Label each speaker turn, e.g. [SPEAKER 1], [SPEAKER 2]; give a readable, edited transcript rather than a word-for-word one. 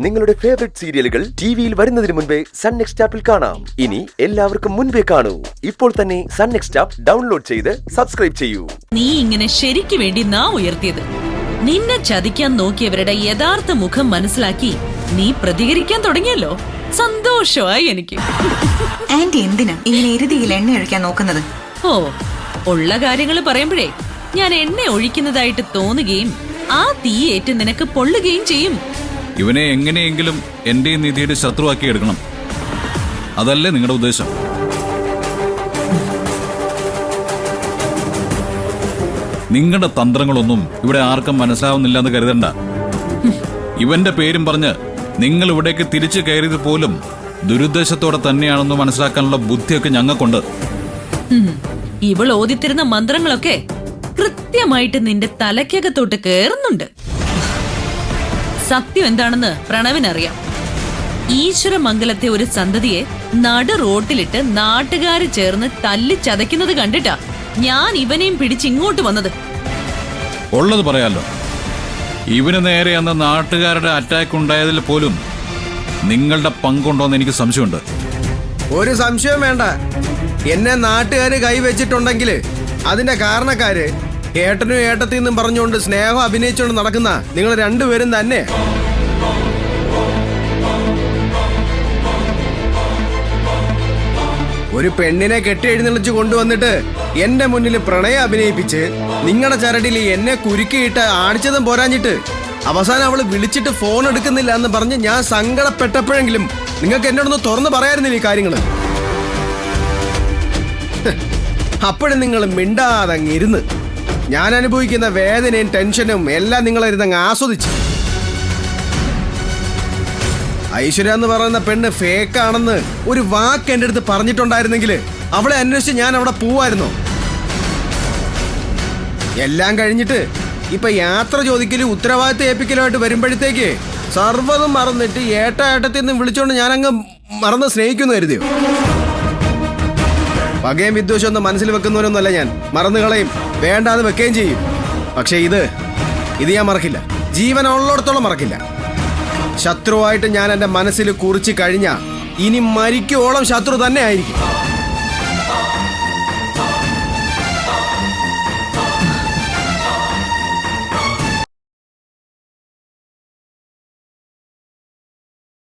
[SPEAKER 1] നിങ്ങളുടെ ഫേവറേറ്റ് സീരിയലുകൾ ടിവിയിൽ വരുന്നതിന് മുൻപേ സൺ നെക്സ്റ്റ് ആപ്പിൽ കാണാം. ഇനി എല്ലാവർക്കും മുൻപേ കാണൂ. ഇപ്പോൾ തന്നെ സൺ നെക്സ്റ്റ് ആപ്പ് ഡൗൺലോഡ് ചെയ്ത് സബ്സ്ക്രൈബ് ചെയ്യൂ.
[SPEAKER 2] നീ ഇങ്ങനെ ശരിക്ക് വേണ്ടി നാ ഉയർത്തിയത്. നിന്നെ ചതിക്കാൻ നോക്കിയവരുടെ യഥാർത്ഥ മുഖം മനസ്സിലാക്കി നീ പ്രതികരിക്കാൻ തുടങ്ങിയല്ലോ. സന്തോഷമായി എനിക്ക്.
[SPEAKER 3] ആന്റി എന്തിനാ ഇങ്ങനെ ഇരുതിയിൽ എണ്ണ ഒഴിക്കാൻ നോക്കുന്നത്?
[SPEAKER 2] ഓ, ഉള്ള കാര്യങ്ങൾ പറയുമ്പോഴേ ഞാൻ എണ്ണ ഒഴിക്കുന്നതായിട്ട് തോന്നുകയും ആ തീയേറ്റ് നിനക്ക് പൊള്ളുകയും ചെയ്യും.
[SPEAKER 4] ഇവനെ എങ്ങനെയെങ്കിലും എന്റെ നിധിയുടെ ശത്രുവാക്കി എടുക്കണം. അതല്ലേ നിങ്ങളുടെ ഉദ്ദേശം? നിങ്ങളുടെ തന്ത്രങ്ങളൊന്നും ഇവിടെ ആർക്കും മനസ്സിലാവുന്നില്ല എന്ന് കരുതണ്ട. ഇവന്റെ പേരും പറഞ്ഞ് നിങ്ങൾ ഇവിടേക്ക് തിരിച്ചു കയറിയത് പോലും ദുരുദ്ദേശത്തോടെ തന്നെയാണെന്ന് മനസ്സിലാക്കാനുള്ള ബുദ്ധിയൊക്കെ ഞങ്ങൾക്കുണ്ട്.
[SPEAKER 2] ഇവൾ ഓതിത്തിരുന്ന മന്ത്രങ്ങളൊക്കെ കൃത്യമായിട്ട് നിന്റെ തലയ്ക്കകത്തോട്ട് കേറുന്നുണ്ട്. സത്യം എന്താണെന്ന് പ്രണവിനറിയാം. ഈശ്വരമംഗലത്തെ ഒരു സന്തതിയെ നട റോട്ടിലിട്ട് നാട്ടുകാര് ചേർന്ന് തല്ലി ചതയ്ക്കുന്നത് കണ്ടിട്ടാ ഞാൻ ഇവനെയും പിടിച്ചിങ്ങോട്ട് വന്നത്.
[SPEAKER 4] ഉള്ളത് പറയാലോ, ഇവന് നേരെ അന്ന് നാട്ടുകാരുടെ അറ്റാക്ക് ഉണ്ടായതിൽ പോലും നിങ്ങളുടെ പങ്കുണ്ടോന്ന് എനിക്ക് സംശയമുണ്ട്.
[SPEAKER 5] ഒരു സംശയം വേണ്ട. എന്നെ നാട്ടുകാര് കൈവച്ചിട്ടുണ്ടെങ്കിൽ അതിന്റെ കാരണക്കാര് ഏട്ടനും ഏട്ടത്തിന്നും പറഞ്ഞുകൊണ്ട് സ്നേഹം അഭിനയിച്ചുകൊണ്ട് നടക്കുന്ന നിങ്ങൾ രണ്ടുപേരും തന്നെ. ഒരു പെണ്ണിനെ കെട്ടിയെഴുന്നള്ളിച്ച് കൊണ്ടുവന്നിട്ട് എന്റെ മുന്നിൽ പ്രണയം അഭിനയിപ്പിച്ച് നിങ്ങളുടെ ചരടിൽ എന്നെ കുരുക്കിയിട്ട് ആടിച്ചതും പോരാഞ്ഞിട്ട് അവസാനം അവള് വിളിച്ചിട്ട് ഫോൺ എടുക്കുന്നില്ല എന്ന് പറഞ്ഞ് ഞാൻ സങ്കടപ്പെട്ടപ്പോഴെങ്കിലും നിങ്ങൾക്ക് എന്നോടൊന്ന് തുറന്നു പറയായിരുന്നില്ല ഈ കാര്യങ്ങള്. അപ്പോഴും നിങ്ങൾ മിണ്ടാതങ്ങിരുന്ന് ഞാൻ അനുഭവിക്കുന്ന വേദനയും ടെൻഷനും എല്ലാം നിങ്ങളിരുന്നങ്ങ് ആസ്വദിച്ച്. ഐശ്വര്യ എന്ന് പറയുന്ന പെണ്ണ് ഫേക്കാണെന്ന് ഒരു വാക്ക് എൻ്റെ അടുത്ത് പറഞ്ഞിട്ടുണ്ടായിരുന്നെങ്കിൽ അവളെ അന്വേഷിച്ച് ഞാൻ അവിടെ പോവായിരുന്നു. എല്ലാം കഴിഞ്ഞിട്ട് ഇപ്പൊ യാത്ര ചോദിക്കലും ഉത്തരവാദിത്തം ഏൽപ്പിക്കലുമായിട്ട് വരുമ്പോഴത്തേക്ക് സർവ്വതും മറന്നിട്ട് ഏട്ടത്തിൽ നിന്ന് വിളിച്ചോണ്ട് ഞാനങ്ങ് മറന്ന് സ്നേഹിക്കുന്നു കരുതിയോ? പകയും വിദ്വേഷം ഒന്നും മനസ്സിൽ വെക്കുന്നവരൊന്നുമല്ല ഞാൻ. മറന്നു കളയും, വേണ്ടാതെ വെക്കുകയും ചെയ്യും. പക്ഷെ ഇത് ഞാൻ മറക്കില്ല. ജീവനുള്ളിടത്തോളം മറക്കില്ല. ശത്രുവായിട്ട് ഞാൻ എൻ്റെ മനസ്സിൽ കുറിച്ച് കഴിഞ്ഞാൽ ഇനി മരിക്കുവോളം ശത്രു തന്നെ ആയിരിക്കും.